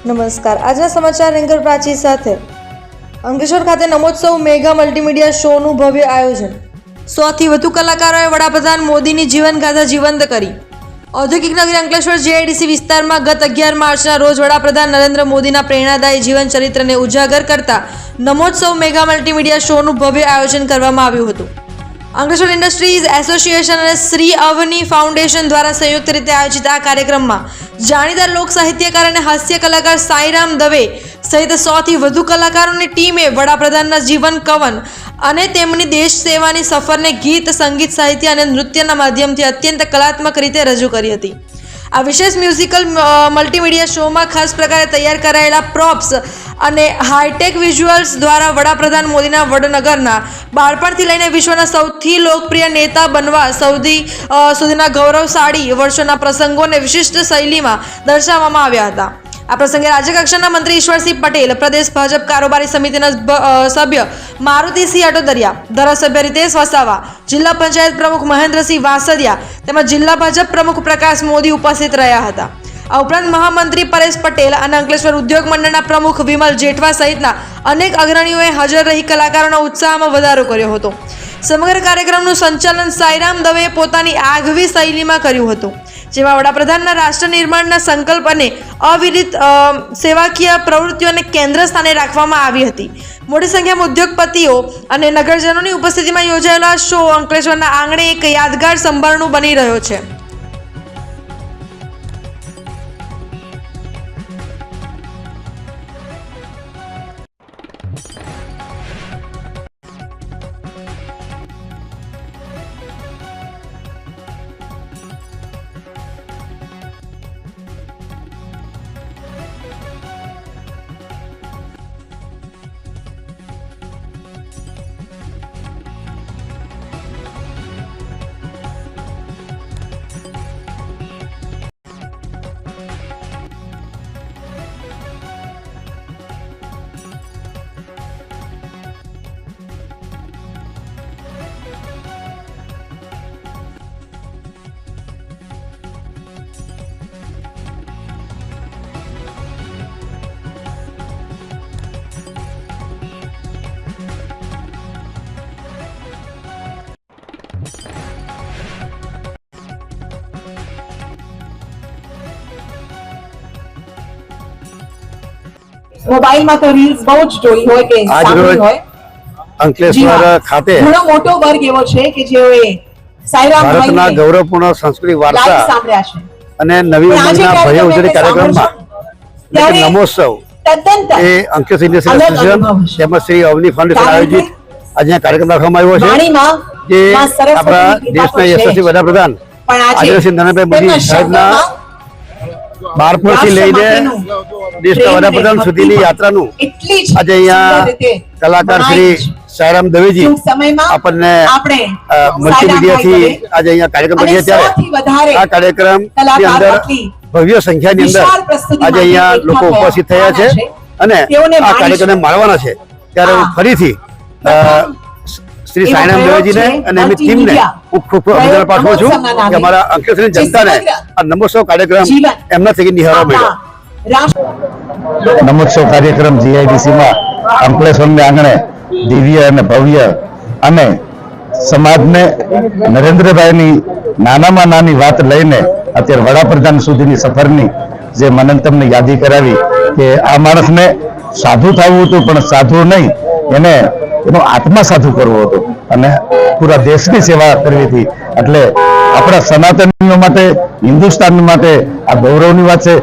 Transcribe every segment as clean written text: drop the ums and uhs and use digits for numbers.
નમસ્કાર, આજના સમાચાર એન્કર પ્રાચી સાથે। અંકલેશ્વર ખાતે નમોત્સવ મેગા મલ્ટીમીડિયા શોનું ભવ્ય આયોજન। 100 થી વધુ કલાકારોએ વડાપ્રધાન મોદીની જીવનગાથા જીવંત કરી। ઔદ્યોગિક નગરી અંકલેશ્વર જીઆઈડીસી વિસ્તારમાં ગત 11 માર્ચના રોજ વડાપ્રધાન નરેન્દ્ર મોદીના પ્રેરણાદાયી જીવન ચરિત્રને ઉજાગર કરતા નમોત્સવ મેગા મલ્ટીમીડિયા શોનું ભવ્ય આયોજન કરવામાં આવ્યું હતું। અંકલેશ્વર ઇન્ડસ્ટ્રીઝ એસોસિએશન અને શ્રી અવની ફાઉન્ડેશન દ્વારા સંયુક્ત રીતે આયોજિત આ કાર્યક્રમમાં જાણીતા લોક સાહિત્યકાર અને હાસ્ય કલાકાર સાઈરામ દવે સહિત 100 થી વધુ કલાકારોની ટીમે વડાપ્રધાનના જીવન કવન અને તેમની દેશ સેવાની સફરને ગીત, સંગીત, સાહિત્ય અને નૃત્યના માધ્યમથી અત્યંત કલાત્મક રીતે રજૂ કરી હતી। આ વિશેષ મ્યુઝિકલ મલ્ટીમીડિયા શોમાં ખાસ પ્રકારે તૈયાર કરાયેલા પ્રોપ્સ અને હાઈટેક વિઝ્યુઅલ્સ દ્વારા વડાપ્રધાન મોદીના વડનગરના બાળપણથી લઈને વિશ્વના સૌથી લોકપ્રિય નેતા બનવા સુધીના ગૌરવશાળી વર્ષોના પ્રસંગોને વિશિષ્ટ શૈલીમાં દર્શાવવામાં આવ્યા હતા। આ પ્રસંગે રાજ્યકક્ષાના મંત્રી ઈશ્વરસિંહ પટેલ, પ્રદેશ ભાજપ કારોબારી સમિતિના સભ્ય મારુતિસિંહ અટોદરિયા, ધારાસભ્ય રીતેશ વસાવા, જિલ્લા પંચાયત પ્રમુખ મહેન્દ્રસિંહ વાસદિયા તેમજ જિલ્લા ભાજપ પ્રમુખ પ્રકાશ મોદી ઉપસ્થિત રહ્યા હતા। આ ઉપરાંત મહામંત્રી પરેશ પટેલ અને અંકલેશ્વર ઉદ્યોગ મંડળના પ્રમુખ વિમલ જેઠવા સહિતના અનેક અગ્રણીઓએ હાજર રહી કલાકારોના ઉત્સાહમાં વધારો કર્યો હતો। સમગ્ર કાર્યક્રમનું સંચાલન સાઈરામ દવેએ પોતાની આગવી શૈલીમાં કર્યું હતું, જેમાં વડાપ્રધાનના રાષ્ટ્ર નિર્માણના સંકલ્પ અને અવિરત સેવાકીય પ્રવૃત્તિઓને કેન્દ્ર સ્થાને રાખવામાં આવી હતી। મોટી સંખ્યામાં ઉદ્યોગપતિઓ અને નગરજનોની ઉપસ્થિતિમાં યોજાયેલો આ શો અંકલેશ્વરના આંગણે એક યાદગાર સંભારણું બની રહ્યો છે। મોબાઈલ માં તો રીલ્સ બહુ જ જોઈ હોય કે સાંભળી હોય। અંકલેશ્વર ખાતે ઘણો મોટો વર્ગ એવો છે કે જેઓએ સાઈરામ ભારતના ગૌરવપૂર્ણ સાંસ્કૃતિક વારસા સાંભળ્યા છે અને નવી ઉંમરના ભવ્ય ઉજવણી કાર્યક્રમમાં નમોત્સવ એ અંકલેશ્વર ઇન્ડસ્ટ્રીઝ એસોસિએશન તેમજ શ્રી અવની ફાઉન્ડેશન આયોજિત આજે કાર્યક્રમ રાખવામાં આવ્યો છે, જે આપણા દેશના યશસ્વી વડાપ્રધાન આદરણીય શ્રી નરેન્દ્રભાઈ મોદી સાહેબના બાળપણથી લઈને દેશના વડાપ્રધાન સુધીની યાત્રાનું આજે અહીંયા કલાકાર શ્રી સાઈરામ દવેજી આપણને મલ્ટીમીડિયાથી આજે અહીંયા કાર્યક્રમ કરીએ ત્યારે આ કાર્યક્રમની અંદર ભવ્ય સંખ્યાની અંદર આજે અહીંયા લોકો ઉપસ્થિત થયા છે અને આ કાર્યક્રમને માણવાના છે। ત્યારે હું ફરીથી શ્રી સાઈરામ દવેજીને અને એમની ટીમને ખૂબ ખૂબ અભિનંદન પાઠવું છું કે અમારા અંકલેશ્વરની જનતાને આ નમોત્સવ કાર્યક્રમ એમના થકી નિહાળવા મળ્યો। નમોત્સવ કાર્યક્રમ જીઆઈડીસીમાં અંકલેશ્વરના આંગણે દિવ્ય અને ભવ્ય અને સમાજને નરેન્દ્રભાઈની નાનામાં નાની વાત લઈને અત્યારે વડાપ્રધાન સુધીની સફરની જે મને તમને યાદી કરાવી કે આ માણસને સાધુ થવું હતું, પણ સાધુ નહીં, એનો આત્મા સાધુ કરવો હતો અને પૂરા દેશની સેવા કરવી હતી। એટલે આપણા સનાતનીઓ માટે, હિન્દુસ્તાન માટે આ ગૌરવની વાત છે।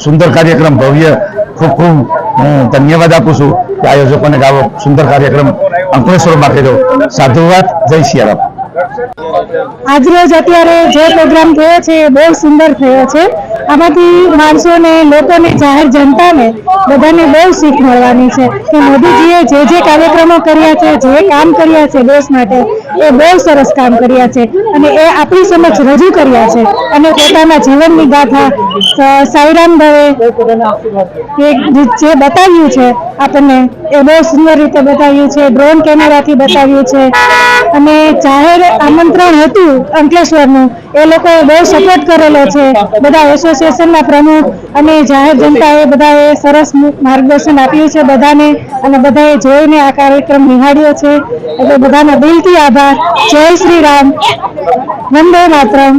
સુંદર કાર્યક્રમ ભવ્ય, ખૂબ ખૂબ હું ધન્યવાદ આપું છું કે આયોજકોને આવો સુંદર કાર્યક્રમ અંકલેશ્વરમાં કર્યો। સાધુવાદ, જય સિયારામ। આજરોજ અત્યારે જે પ્રોગ્રામ થયો છે એ બહુ સુંદર થયો છે। આમાંથી માણસોને, લોકોને, જાહેર જનતાને બધાને બહુ શીખ મળવાની છે કે મોદીજીએ જે કાર્યક્રમો કર્યા છે, જે કામ કર્યા છે દેશ માટે, એ બહુ સરસ કામ કર્યા છે અને એ આપણી સમક્ષ રજૂ કર્યા છે। અને પોતાના જીવનની ગાથા સાઈરામ દવે જે બતાવ્યું છે આપણને એ બહુ સુંદર રીતે બતાવ્યું છે, ડ્રોન કેમેરાથી બતાવ્યું છે અને જાહેર આમંત્રણ હતું અંકલેશ્વરનું, એ લોકોએ બહુ સપોર્ટ કરેલો છે। બધા એસોસિએશનના પ્રમુખ અને જાહેર જનતાએ બધાએ સરસ માર્ગદર્શન આપ્યું છે બધાને, અને બધાએ જોઈને આ કાર્યક્રમ નિહાળ્યો છે. એટલે બધાનો દિલથી આભાર. જય શ્રી રામ, વંદે માતરમ.